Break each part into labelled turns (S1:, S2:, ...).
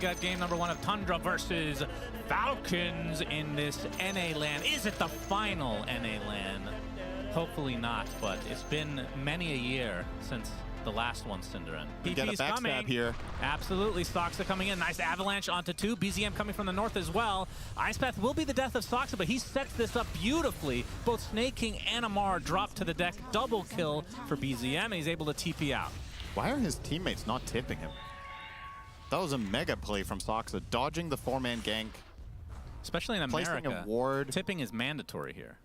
S1: Got game number 1 of Tundra versus Falcons in this NA LAN. Is it the final NA LAN? Hopefully not, but it's been many a year since the last one, Synderen.
S2: We get a backstab here.
S1: Absolutely, Saksa coming in. Nice avalanche onto 2. BZM coming from the north as well. Ice Path will be the death of Saksa, but he sets this up beautifully. Both Snake King and Amar drop to the deck. Double kill for BZM, and he's able to TP out.
S2: Why are his teammates not tipping him? That was a mega play from Saksa, dodging the 4-man gank.
S1: Especially in
S2: placing
S1: America,
S2: a ward.
S1: Tipping is mandatory here.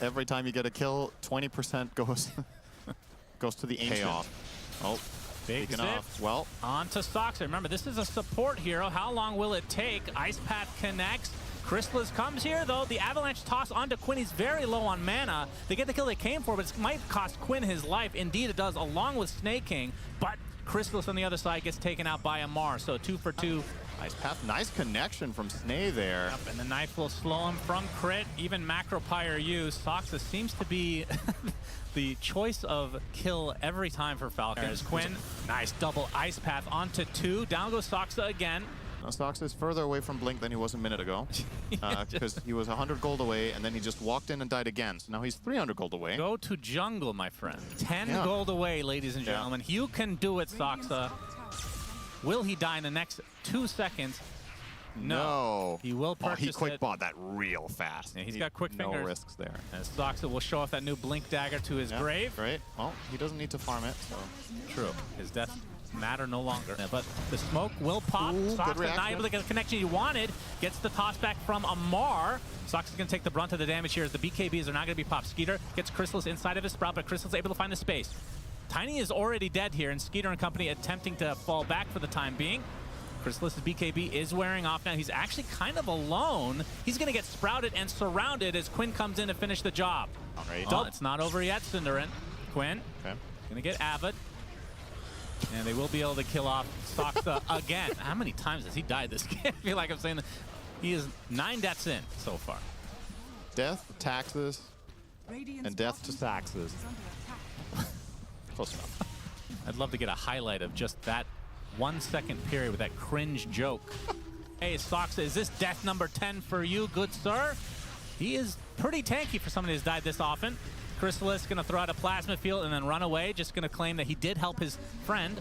S2: Every time you get a kill, 20% goes to the Ancient.
S1: Payoff.
S2: Oh,
S1: big zip.
S2: Off. Well,
S1: on to Saksa. Remember, this is a support hero. How long will it take? Ice Path connects. Chrysalis comes here, though. The avalanche toss onto Quinn. He's very low on mana. They get the kill they came for, but it might cost Quinn his life. Indeed, it does, along with Snake King. But Chrysalis on the other side gets taken out by Amar, so 2 for 2.
S2: Ice Path, nice connection from Snay there.
S1: Yep, and the knife will slow him from crit, even macro pyre use. Saksa seems to be the choice of kill every time for Falcons. There's Quinn, nice double Ice Path onto 2. Down goes Saksa again.
S2: Now, Saksa is further away from Blink than he was a minute ago, because he was 100 gold away, and then he just walked in and died again. So now he's 300 gold away.
S1: Go to jungle, my friend. 10 gold away, ladies and gentlemen. You can do it, Saksa. Will he die in the next 2 seconds? No. He will purchase
S2: he quick bought that real fast.
S1: Yeah, he's got quick fingers.
S2: No risks there.
S1: And Saksa will show off that new Blink dagger to his grave.
S2: Great. Well, he doesn't need to farm it, so.
S1: True. His death matter no longer. But the smoke will pop. Saksa not able to get the connection he wanted. Gets the toss back from Amar. Saksa's going to take the brunt of the damage here as the BKBs are not going to be popped. Skeeter gets Chrysalis inside of his sprout, but Chrysalis able to find the space. Tiny is already dead here, and Skeeter and company attempting to fall back for the time being. Chrysalis' BKB is wearing off now. He's actually kind of alone. He's going to get sprouted and surrounded as Quinn comes in to finish the job.
S2: All right.
S1: It's not over yet, Synderen. Quinn going to get Avid. And they will be able to kill off Saksa again. How many times has he died this game? I feel like I'm saying that. He is 9 deaths in so far.
S2: Death, taxes, and death to Saksas. Close enough.
S1: I'd love to get a highlight of just that 1 second period with that cringe joke. Hey, Saksa, is this death number 10 for you, good sir? He is pretty tanky for somebody who's died this often. Chrysalis going to throw out a plasma field and then run away, just going to claim that he did help his friend,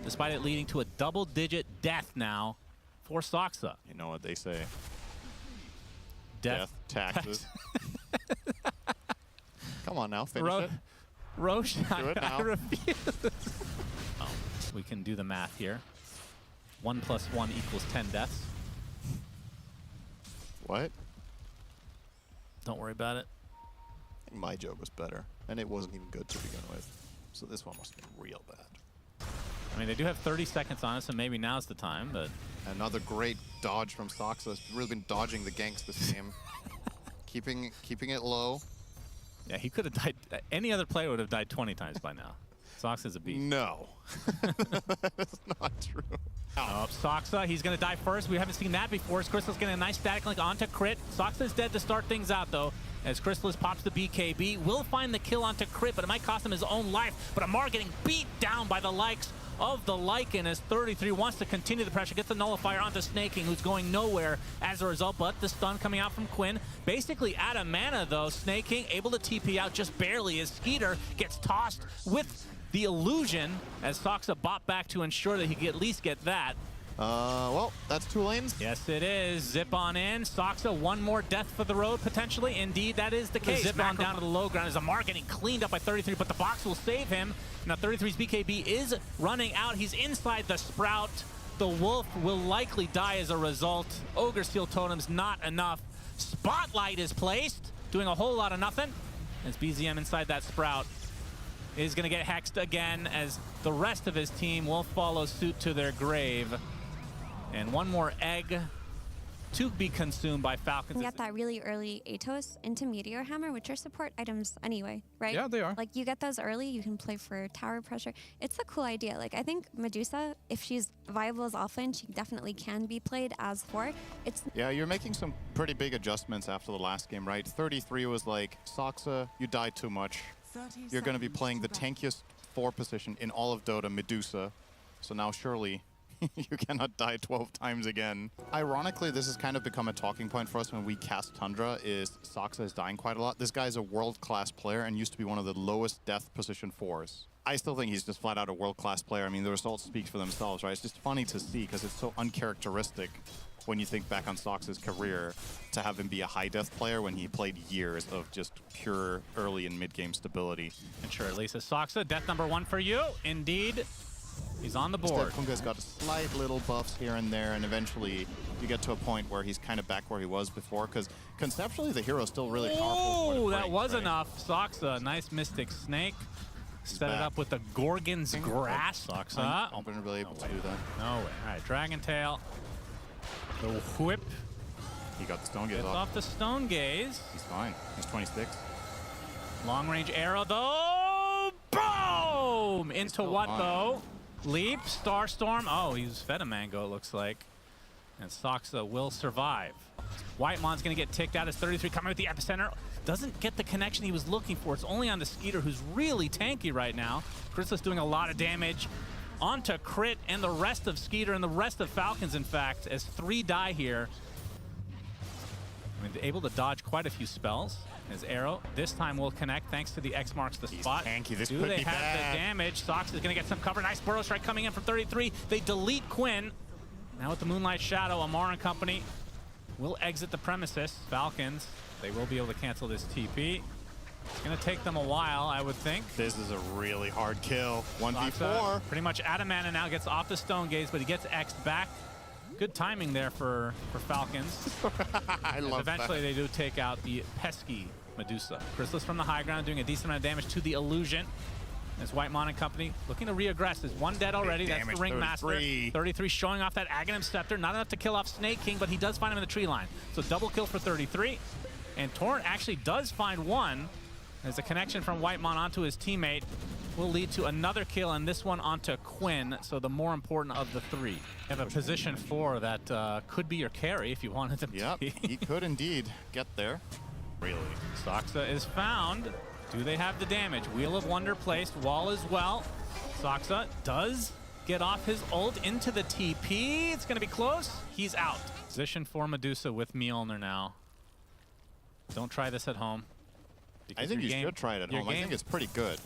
S1: despite it leading to a double-digit death now for Saksa.
S2: You know what they say.
S1: Death
S2: taxes. Come on now, finish it.
S1: Roche,
S2: I
S1: refuse. We can do the math here. 1 + 1 = 10 deaths.
S2: What?
S1: Don't worry about it.
S2: I think my joke was better, and it wasn't even good to begin with. So this one must have been real bad.
S1: I mean, they do have 30 seconds on us, and maybe now's the time, but...
S2: Another great dodge from Saksa. He's really been dodging the ganks this game. keeping it low.
S1: Yeah, he could have died. Any other player would have died 20 times by now. Saksa's a beast.
S2: No. That's not true.
S1: Saksa, he's going to die first. We haven't seen that before. Chrysalis getting a nice static link onto crit. Saksa's dead to start things out, though, as Chrysalis pops the BKB. Will find the kill onto crit, but it might cost him his own life. But Amar getting beat down by the likes of the Lycan as 33 wants to continue the pressure, gets the nullifier onto Snake King, who's going nowhere as a result, but the stun coming out from Quinn. Basically out of mana, though. Snake King able to TP out just barely as Skeeter gets tossed with the illusion as Saksa bot back to ensure that he could at least get that.
S2: Well, that's 2 lanes.
S1: Yes, it is. Zip on in. Saksa, 1 more death for the road, potentially. Indeed, that is the case. Zip on down to the low ground as Amar getting cleaned up by 33, but the box will save him. Now, 33's BKB is running out. He's inside the Sprout. The Wolf will likely die as a result. Ogre Steel Totem's not enough. Spotlight is placed, doing a whole lot of nothing. As BZM inside that Sprout is going to get hexed again as the rest of his team will follow suit to their grave. And 1 more egg to be consumed by Falcons.
S3: You get that really early Atos into Meteor Hammer, which are support items anyway, right?
S4: Yeah, they are.
S3: Like, you get those early, you can play for tower pressure. It's a cool idea. Like, I think Medusa, if she's viable as offlane, she definitely can be played as 4.
S2: Yeah, you're making some pretty big adjustments after the last game, right? 33 was like, Saksa, you died too much. You're going to be playing the tankiest 4 position in all of Dota, Medusa. So now surely You cannot die 12 times again. Ironically, this has kind of become a talking point for us when we cast Tundra, is Saksa is dying quite a lot. This guy is a world-class player and used to be one of the lowest death position 4s. I still think he's just flat out a world-class player. I mean, the results speak for themselves, right? It's just funny to see because it's so uncharacteristic when you think back on Saksa's career to have him be a high-death player when he played years of just pure early and mid-game stability.
S1: And sure, Lisa Saksa, death number 1 for you. Indeed, he's on the board.
S2: Punga's got slight little buffs here and there, and eventually you get to a point where he's kind of back where he was before, because conceptually the hero's still really powerful.
S1: Oh, that was enough. Saksa, nice Mystic Snake. Set it up with the Gorgon's Grass. Saksa.
S2: I'm not really able to do that.
S1: No way. All right, Dragon Tail. The whip.
S2: He got the Stone Gaze
S1: Gets off the Stone Gaze.
S2: He's fine. He's 26.
S1: Long range arrow though. Boom! Into what though? Leap, Starstorm. Oh, he's fed a mango, it looks like. And Saksa will survive. Whitemon's gonna get ticked out as 33 coming with the epicenter. Doesn't get the connection he was looking for. It's only on the Skeeter, who's really tanky right now. Chrysalis doing a lot of damage onto Crit and the rest of Skeeter and the rest of Falcons, in fact, as 3 die here. I mean, able to dodge quite a few spells. His arrow this time will connect thanks to the X marks the spot.
S2: Tanky. This
S1: Do
S2: could
S1: they
S2: be
S1: have
S2: bad.
S1: the damage? Sox is going to get some cover. Nice Burrow Strike coming in from 33. They delete Quinn. Now with the Moonlight Shadow, Amar and company will exit the premises. Falcons, they will be able to cancel this TP. It's going to take them a while, I would think.
S2: This is a really hard kill. 1v4.
S1: Saksa pretty much out of mana now, gets off the Stone Gaze, but he gets X'd back. Good timing there for Falcons.
S2: I love
S1: eventually
S2: that.
S1: they do take out the pesky Medusa. Chrysalis from the high ground doing a decent amount of damage to the Illusion. As Whitemon and company looking to re-aggress. There's 1 dead already. That's the Ringmaster. 33 showing off that Aghanim Scepter. Not enough to kill off Snake King, but he does find him in the tree line. So double kill for 33. And Torrent actually does find 1. As a connection from Whitemon onto his teammate will lead to another kill, and this one onto Quinn, so the more important of the 3. You have a position 4 that could be your carry if you wanted him to be.
S2: He could indeed get there. Really.
S1: Saksa is found. Do they have the damage? Wheel of Wonder placed, wall as well. Saksa does get off his ult into the TP. It's gonna be close. He's out. Position for Medusa with Mjolnir now. Don't try this at home.
S2: I think you should try it at home. I think it's pretty good.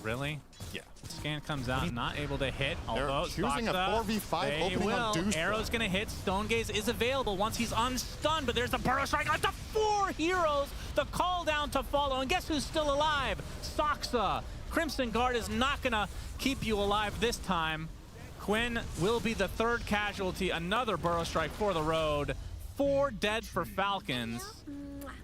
S1: Really?
S2: Yeah.
S1: Scan comes out, not able to hit. Although
S2: choosing a 4v5 opening on Deuce.
S1: Arrow's gonna hit. Stone Gaze is available once he's unstunned, but there's the Burrow Strike onto 4 heroes. The call down to follow, and guess who's still alive? Saksa. Crimson Guard is not gonna keep you alive this time. Quinn will be the 3rd casualty. Another Burrow Strike for the road. 4 dead for Falcons.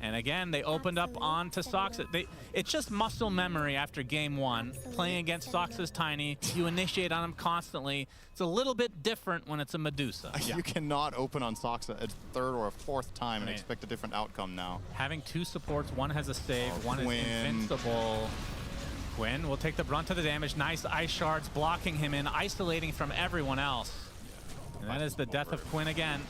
S1: And again, they opened up onto Saksa. It's just muscle memory after game 1. Playing against Saksa's Tiny, you initiate on him constantly. It's a little bit different when it's a Medusa.
S2: You cannot open on Saksa a 3rd or a 4th time and expect a different outcome now.
S1: Having 2 supports, one has a save, one is invincible. Quinn will take the brunt of the damage. Nice Ice Shards blocking him in, isolating from everyone else. And that is the death of Quinn again.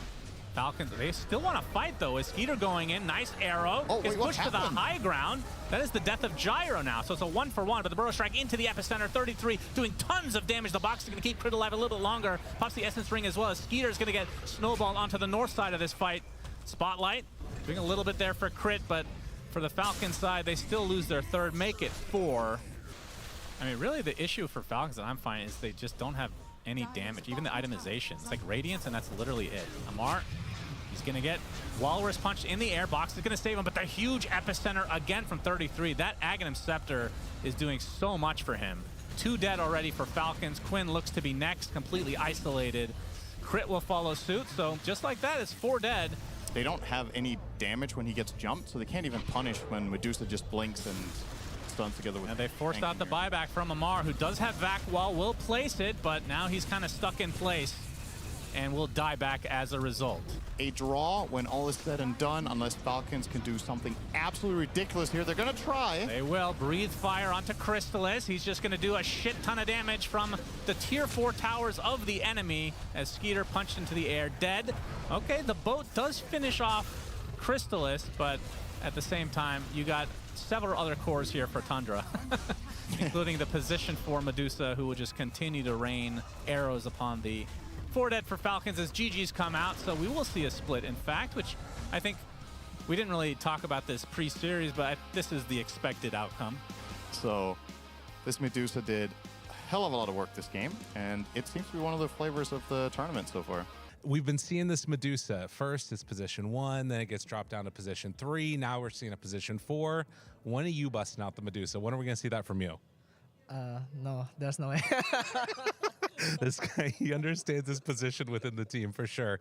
S1: Falcons, they still want to fight though. Is Skeeter going in? Nice arrow. Is pushed to the high ground. That is the death of Gyro now. So it's a 1-for-1, but the Burrow Strike into the epicenter. 33 doing tons of damage. The box is going to keep Crit alive a little bit longer. Pops the Essence Ring as well as Skeeter is going to get snowballed onto the north side of this fight. Spotlight doing a little bit there for Crit, but for the Falcons side, they still lose their 3rd, make it 4. I mean, really the issue for Falcons that I'm finding is they just don't have any damage. Even the itemization. It's like Radiance, and that's literally it. Amar, he's going to get Walrus Punch in the air. Box is going to save him, but the huge epicenter again from 33. That Aghanim Scepter is doing so much for him. 2 dead already for Falcons. Quinn looks to be next, completely isolated. Crit will follow suit, so just like that, it's 4 dead.
S2: They don't have any damage when he gets jumped, so they can't even punish when Medusa just blinks and stuns together with.
S1: And they forced out the buyback from Amar, who does have Vac Wall, will place it, but now he's kind of stuck in place and will die back as a result.
S2: A draw when all is said and done, unless Falcons can do something absolutely ridiculous here. They're going to try.
S1: They will. Breathe fire onto Chrysalis. He's just going to do a shit ton of damage from the tier 4 towers of the enemy as Skeeter punched into the air. Dead. Okay, the boat does finish off Chrysalis, but at the same time, you got several other cores here for Tundra, including the position for Medusa, who will just continue to rain arrows upon the 4 dead for Falcons as GG's come out, so we will see a split, in fact, which I think we didn't really talk about this pre-series, but this is the expected outcome.
S2: So this Medusa did a hell of a lot of work this game, and it seems to be one of the flavors of the tournament so far.
S4: We've been seeing this Medusa. First, it's position 1, then it gets dropped down to position 3. Now we're seeing a position 4. When are you busting out the Medusa? When are we going to see that from you?
S5: No, there's no way.
S4: This guy, he understands his position within the team for sure.